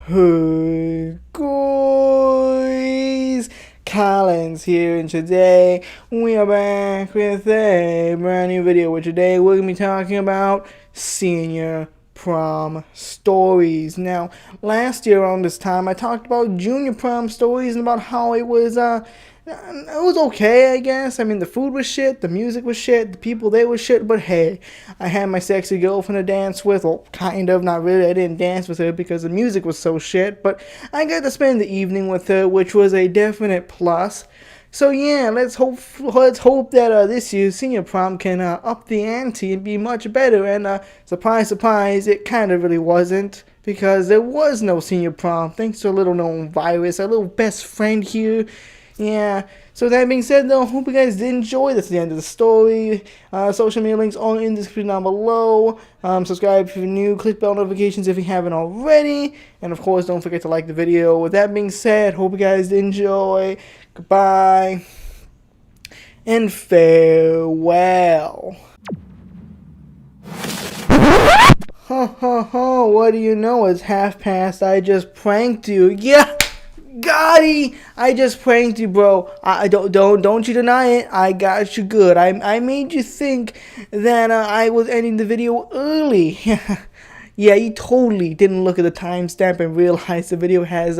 Hey guys, Collins here, and today we are back with a brand new video. Where today we're gonna be talking about senior prom stories. Now, last year around this time, I talked about junior prom stories and about how it was okay, I guess. I mean, the food was shit, the music was shit, the people they were shit, but hey, I had my sexy girlfriend to dance with. Well, kind of, not really. I didn't dance with her because the music was so shit, but I got to spend the evening with her, which was a definite plus. So yeah, let's hope that this year's senior prom can up the ante and be much better. And surprise, surprise, it kind of really wasn't, because there was no senior prom thanks to a little known virus, our little best friend here. Yeah, so that being said though, hope you guys did enjoy. That's the end of the story. Social media links are in the description down below. Subscribe if you're new, click bell notifications if you haven't already, and of course don't forget to like the video. With that being said, hope you guys did enjoy. Goodbye and farewell. Ha ha ha, what do you know, it's 1/2 past. I just pranked you. Yeah, Gotti! I just pranked you, bro. I don't you deny it. I got you good. I made you think that I was ending the video early. Yeah, you totally didn't look at the timestamp and realize the video has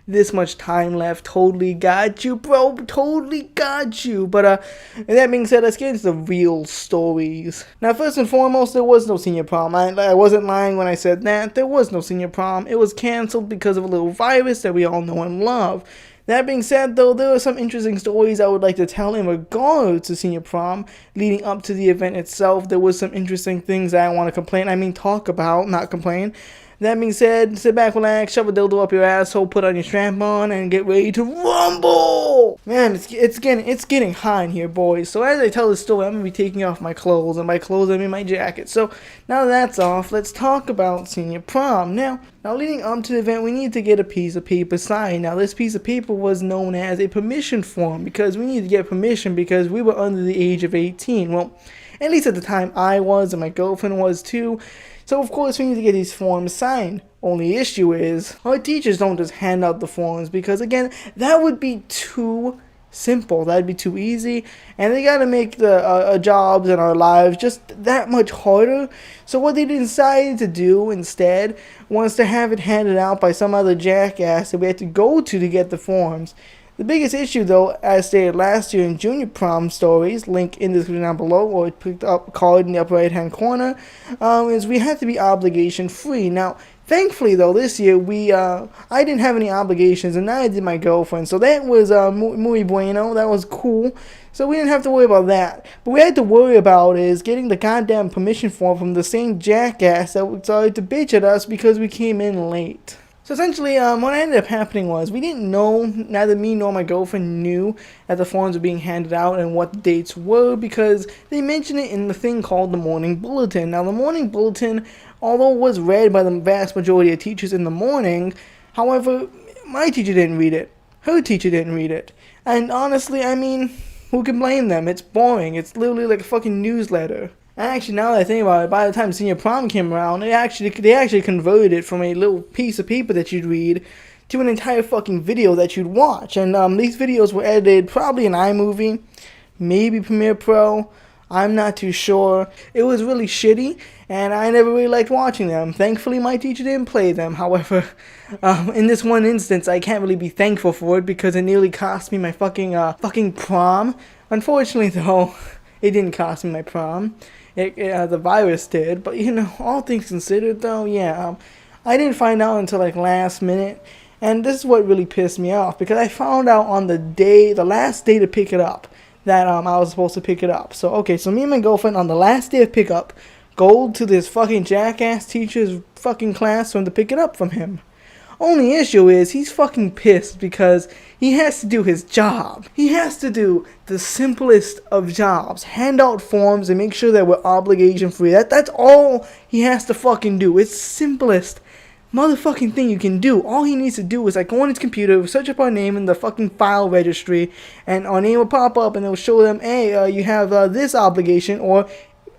this much time left. Totally got you, bro. Totally got you. But that being said, let's get into the real stories. Now, first and foremost, there was no senior prom. I wasn't lying when I said that. There was no senior prom. It was canceled because of a little virus that we all know and love. That being said, though, there are some interesting stories I would like to tell in regards to senior prom. Leading up to the event itself, there was some interesting things that I want to talk about, not complain. That being said, sit back, relax, shove a dildo up your asshole, put on your strap on, and get ready to rumble! Man, it's getting hot in here, boys. So as I tell this story, I'm going to be taking off my clothes, and by clothes I mean my jacket. So now that's off, let's talk about senior prom. Now leading up to the event, we need to get a piece of paper signed. Now this piece of paper was known as a permission form, because we needed to get permission because we were under the age of 18. Well, at least at the time I was, and my girlfriend was too. So of course we need to get these forms signed. Only issue is, our teachers don't just hand out the forms, because again, that would be too simple. That'd be too easy, and they gotta make the jobs and our lives just that much harder. So what they decided to do instead was to have it handed out by some other jackass that we had to go to get the forms. The biggest issue, though, as stated last year in junior prom stories, link in the description down below, or picked up card in the upper right hand corner, is we had to be obligation free. Now, thankfully, though, this year I didn't have any obligations, and neither did my girlfriend, so that was muy bueno. That was cool. So we didn't have to worry about that. But we had to worry about is getting the goddamn permission form from the same jackass that started to bitch at us because we came in late. So essentially, what ended up happening was we didn't know, neither me nor my girlfriend knew that the forms were being handed out and what the dates were, because they mentioned it in the thing called the morning bulletin. Now, the morning bulletin, although it was read by the vast majority of teachers in the morning, however, my teacher didn't read it. Her teacher didn't read it. And honestly, I mean, who can blame them? It's boring. It's literally like a fucking newsletter. Actually, now that I think about it, by the time senior prom came around, they actually converted it from a little piece of paper that you'd read to an entire fucking video that you'd watch. And these videos were edited probably in iMovie, maybe Premiere Pro. I'm not too sure. It was really shitty, and I never really liked watching them. Thankfully, my teacher didn't play them. However, in this one instance, I can't really be thankful for it because it nearly cost me my fucking prom. Unfortunately, though, it didn't cost me my prom. The virus did, but all things considered, though, yeah, I didn't find out until like last minute, and this is what really pissed me off, because I found out on the last day to pick it up, that I was supposed to pick it up. So okay, so me and my girlfriend on the last day of pickup go to this fucking jackass teacher's fucking classroom to pick it up from him. Only issue is he's fucking pissed because he has to do his job. He has to do the simplest of jobs. Hand out forms and make sure that we're obligation free. That's all he has to fucking do. It's the simplest motherfucking thing you can do. All he needs to do is like go on his computer, search up our name in the fucking file registry, and our name will pop up and it'll show them, hey, you have this obligation, or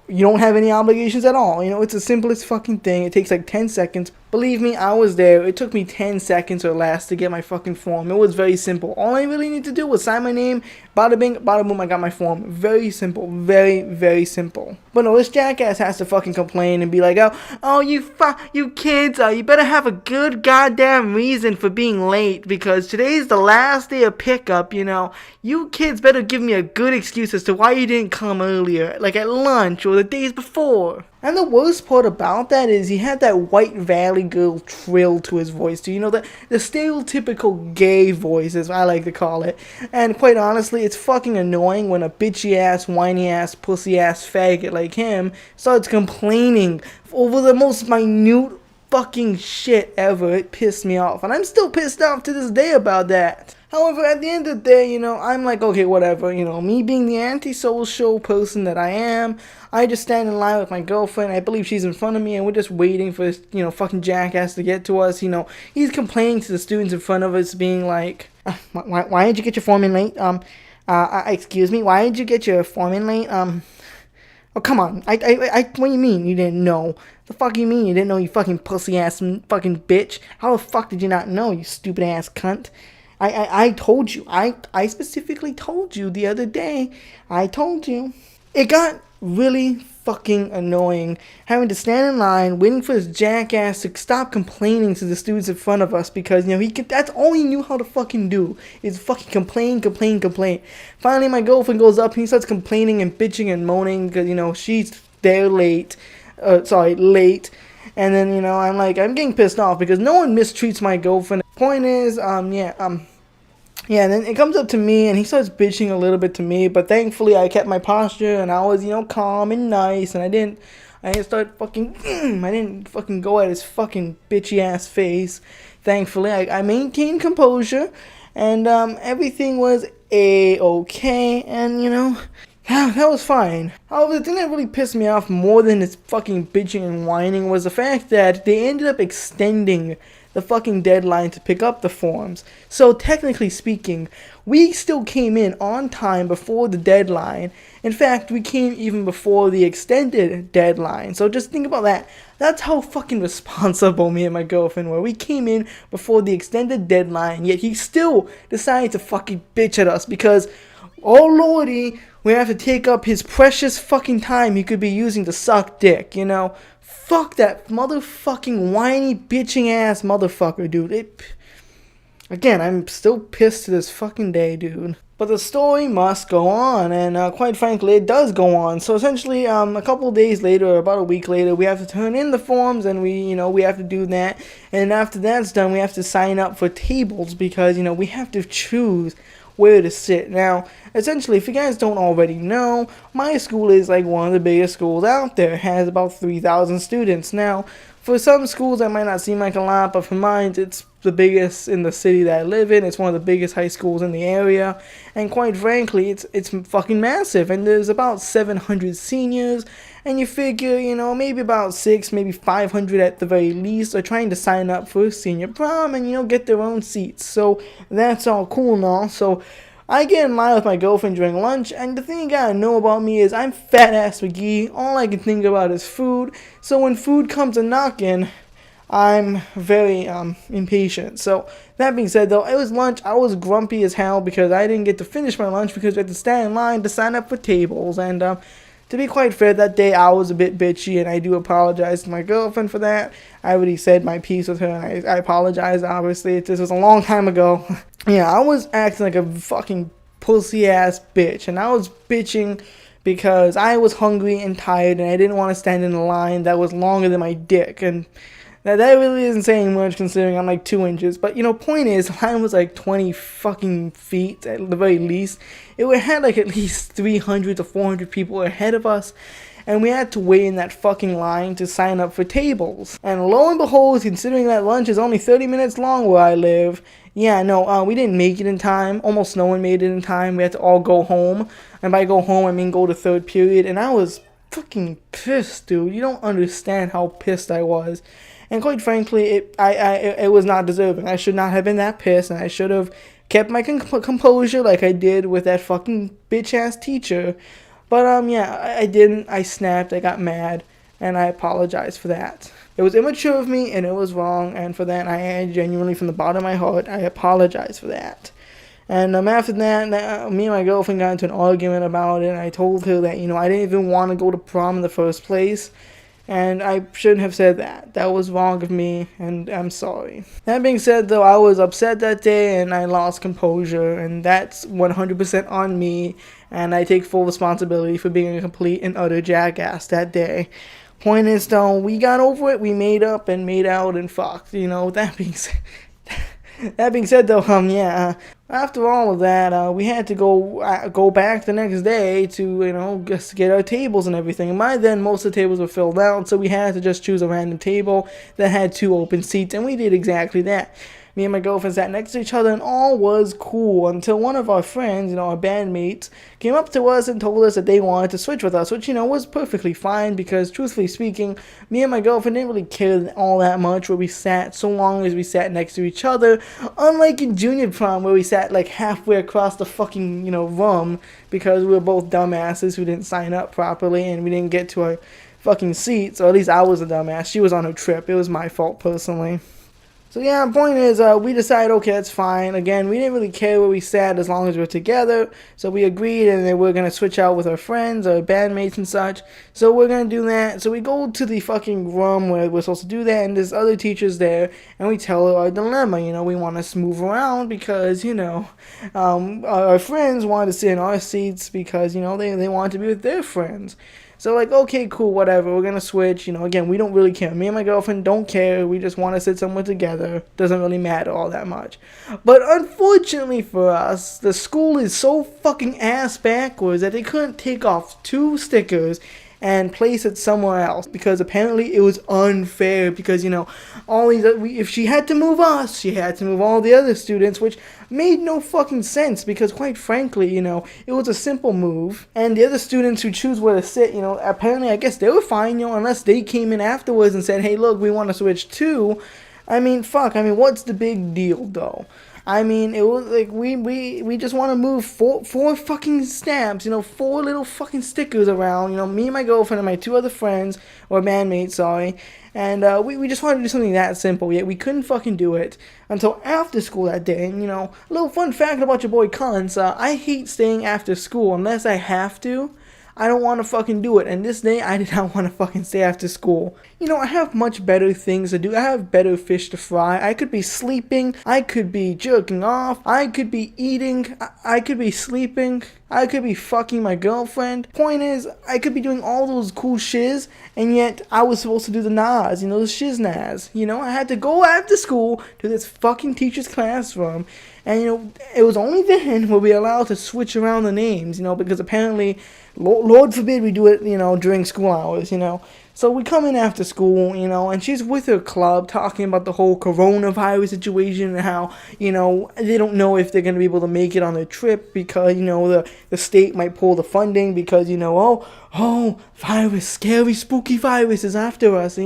you don't have any obligations at all. It's the simplest fucking thing. It takes like 10 seconds. Believe me, I was there. It took me 10 seconds or less to get my fucking form. It was very simple. All I really need to do was sign my name, bada bing, bada boom, I got my form. Very simple. Very, very simple. But no, this jackass has to fucking complain and be like, oh, you kids, you better have a good goddamn reason for being late because today's the last day of pickup, you know. You kids better give me a good excuse as to why you didn't come earlier, like at lunch or the days before. And the worst part about that is he had that White Valley Girl trill to his voice, too. You know, the stereotypical gay voice, as I like to call it. And quite honestly, it's fucking annoying when a bitchy-ass, whiny-ass, pussy-ass faggot like him starts complaining over the most minute fucking shit ever. It pissed me off. And I'm still pissed off to this day about that. However, at the end of the day, you know, I'm like, okay, whatever, you know, me being the antisocial person that I am, I just stand in line with my girlfriend. I believe she's in front of me, and we're just waiting for this, you know, fucking jackass to get to us. You know, he's complaining to the students in front of us, being like, why did you get your form in late? Excuse me, why did you get your form in late? Oh, come on. What do you mean you didn't know? The fuck you mean you didn't know, you fucking pussy-ass fucking bitch? How the fuck did you not know, you stupid-ass cunt? I told you. I specifically told you the other day. I told you. It got really fucking annoying having to stand in line waiting for this jackass to stop complaining to the students in front of us because, you know, that's all he knew how to fucking do is fucking complain. Finally, my girlfriend goes up and he starts complaining and bitching and moaning because, you know, she's there late. And then, you know, I'm getting pissed off because no one mistreats my girlfriend. Point is, yeah, and then it comes up to me, and he starts bitching a little bit to me, but thankfully I kept my posture, and I was, you know, calm and nice, and I didn't start fucking, I didn't fucking go at his fucking bitchy-ass face. Thankfully, I maintained composure, and everything was A-okay, and, you know, that was fine. However, the thing that really pissed me off more than his fucking bitching and whining was the fact that they ended up extending the fucking deadline to pick up the forms. So technically speaking, we still came in on time before the deadline. In fact, we came even before the extended deadline. So just think about that. That's how fucking responsible me and my girlfriend were. We came in before the extended deadline, yet he still decided to fucking bitch at us because, oh lordy, we have to take up his precious fucking time he could be using to suck dick, you know? Fuck that motherfucking whiny, bitching ass motherfucker, dude. Again, I'm still pissed to this fucking day, dude. But the story must go on, and quite frankly, it does go on. So essentially, a couple of days later, or about a week later, we have to turn in the forms, and we have to do that. And after that's done, we have to sign up for tables because, you know, we have to choose where to sit. Now, essentially, if you guys don't already know, my school is like one of the biggest schools out there. It has about 3,000 students. Now, for some schools that might not seem like a lot, but for mine, it's the biggest in the city that I live in. It's one of the biggest high schools in the area, and quite frankly, it's fucking massive. And there's about 700 seniors, and you figure, you know, maybe about 500 at the very least are trying to sign up for senior prom and, you know, get their own seats. So that's all cool and all. So I get in line with my girlfriend during lunch, and the thing you gotta know about me is I'm fat ass McGee. All I can think about is food. So when food comes a knocking, I'm very impatient. So that being said, though, it was lunch. I was grumpy as hell because I didn't get to finish my lunch because I had to stand in line to sign up for tables. And to be quite fair, that day I was a bit bitchy, and I do apologize to my girlfriend for that. I already said my piece with her, and I apologize, obviously. This was a long time ago. Yeah, I was acting like a fucking pussy-ass bitch, and I was bitching because I was hungry and tired, and I didn't want to stand in a line that was longer than my dick, and that really isn't saying much considering I'm like 2 inches. But, you know, point is, the line was like 20 fucking feet at the very least. It had like at least 300 to 400 people ahead of us. And we had to wait in that fucking line to sign up for tables. And lo and behold, considering that lunch is only 30 minutes long where I live, yeah, no, we didn't make it in time. Almost no one made it in time. We had to all go home. And by go home, I mean go to third period. And I was fucking pissed, dude. You don't understand how pissed I was. And quite frankly, it was not deserving. I should not have been that pissed, and I should have kept my composure like I did with that fucking bitch-ass teacher. But, yeah, I didn't. I snapped. I got mad, and I apologize for that. It was immature of me, and it was wrong, and for that, I genuinely, from the bottom of my heart, I apologize for that. And after that, me and my girlfriend got into an argument about it, and I told her that, I didn't even want to go to prom in the first place, and I shouldn't have said that. That was wrong of me, and I'm sorry. That being said, though, I was upset that day, and I lost composure, and that's 100% on me, and I take full responsibility for being a complete and utter jackass that day. Point is, though, we got over it, we made up and made out and fucked, that being said. That being said, though, yeah, after all of that, we had to go back the next day to, just get our tables and everything. And by then, most of the tables were filled out, so we had to just choose a random table that had 2 open seats, and we did exactly that. Me and my girlfriend sat next to each other, and all was cool until one of our friends, our bandmates, came up to us and told us that they wanted to switch with us, which, was perfectly fine because, truthfully speaking, me and my girlfriend didn't really care all that much where we sat so long as we sat next to each other, unlike in junior prom where we sat like halfway across the fucking, room because we were both dumbasses who didn't sign up properly and we didn't get to our fucking seats, or at least I was a dumbass. She was on her trip. It was my fault personally. So yeah, the point is, we decided, okay, that's fine. Again, we didn't really care where we sat as long as we were together. So we agreed, and then we're going to switch out with our friends, our bandmates and such. So we're going to do that. So we go to the fucking room where we're supposed to do that, and there's other teachers there, and we tell her our dilemma. We want to move around because, our friends wanted to sit in our seats because, they wanted to be with their friends. So, okay, cool, whatever, we're going to switch, again, we don't really care. Me and my girlfriend don't care, we just want to sit somewhere together. Doesn't really matter all that much. But unfortunately for us, the school is so fucking ass backwards that they couldn't take off 2 stickers and place it somewhere else because apparently it was unfair because, all these, if she had to move us, she had to move all the other students, which made no fucking sense because quite frankly, it was a simple move and the other students who choose where to sit, apparently I guess they were fine, unless they came in afterwards and said, hey, look, we want to switch too. What's the big deal though? It was like we just want to move four fucking stamps, 4 little fucking stickers around, me and my girlfriend and my 2 other friends, or bandmates, sorry, and we just wanted to do something that simple, yet we couldn't fucking do it until after school that day. And, a little fun fact about your boy Collins, I hate staying after school unless I have to. I don't want to fucking do it, and this day I did not want to fucking stay after school. I have much better things to do. I have better fish to fry. I could be sleeping, I could be jerking off, I could be eating, I could be sleeping, I could be fucking my girlfriend. Point is, I could be doing all those cool shiz, and yet I was supposed to do the Nas, the shiznaz. I had to go after school to this fucking teacher's classroom, and it was only then were we allowed to switch around the names, because apparently, Lord forbid we do it, during school hours, So we come in after school, and she's with her club talking about the whole coronavirus situation and how, they don't know if they're going to be able to make it on their trip because, the state might pull the funding because, virus, scary, spooky virus is after us,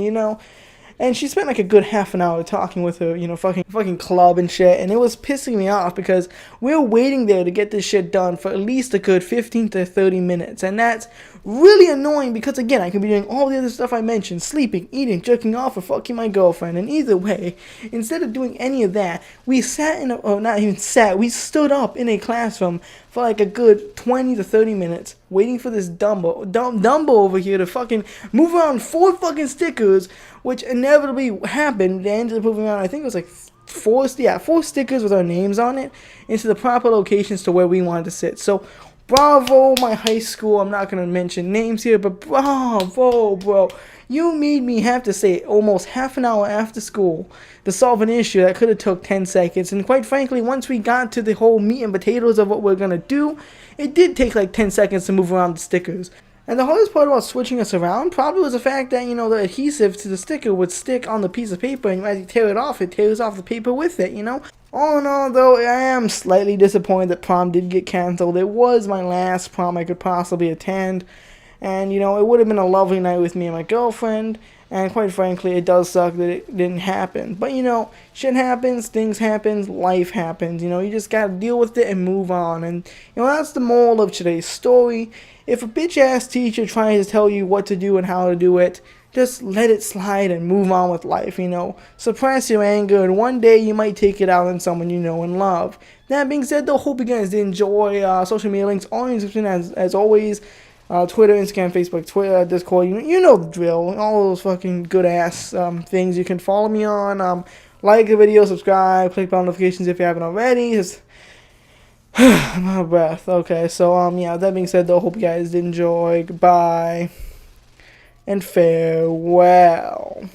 and she spent like a good half an hour talking with her, fucking club and shit. And it was pissing me off because we were waiting there to get this shit done for at least a good 15 to 30 minutes. And that's really annoying because, again, I could be doing all the other stuff I mentioned. Sleeping, eating, jerking off, or fucking my girlfriend. And either way, instead of doing any of that, we sat in not even sat, we stood up in a classroom for like a good 20 to 30 minutes waiting for this Dumbo over here to fucking move around 4 fucking stickers, which inevitably happened. They ended up moving around, I think it was like 4 stickers with our names on it into the proper locations to where we wanted to sit. So bravo, my high school. I'm not going to mention names here, but bravo, bro. You made me have to stay almost half an hour after school to solve an issue that could have took 10 seconds. And quite frankly, once we got to the whole meat and potatoes of what we're going to do, it did take like 10 seconds to move around the stickers. And the hardest part about switching us around probably was the fact that, the adhesive to the sticker would stick on the piece of paper, and as you tear it off, it tears off the paper with it, All in all, though, I am slightly disappointed that prom did get canceled. It was my last prom I could possibly attend, and, it would have been a lovely night with me and my girlfriend, and quite frankly, it does suck that it didn't happen. But, shit happens, things happen, life happens, you just gotta deal with it and move on, and, that's the moral of today's story. If a bitch-ass teacher tries to tell you what to do and how to do it, just let it slide and move on with life, you know. Suppress your anger, and one day you might take it out on someone you know and love. That being said, though, hope you guys did enjoy. Social media links all in the description as always. Twitter, Instagram, Facebook, Twitter, Discord, you know the drill. All those fucking good ass things you can follow me on. Like the video, subscribe, click bell notifications if you haven't already. Just I'm out of breath. Okay, so yeah, that being said, though, hope you guys did enjoy. Goodbye and farewell.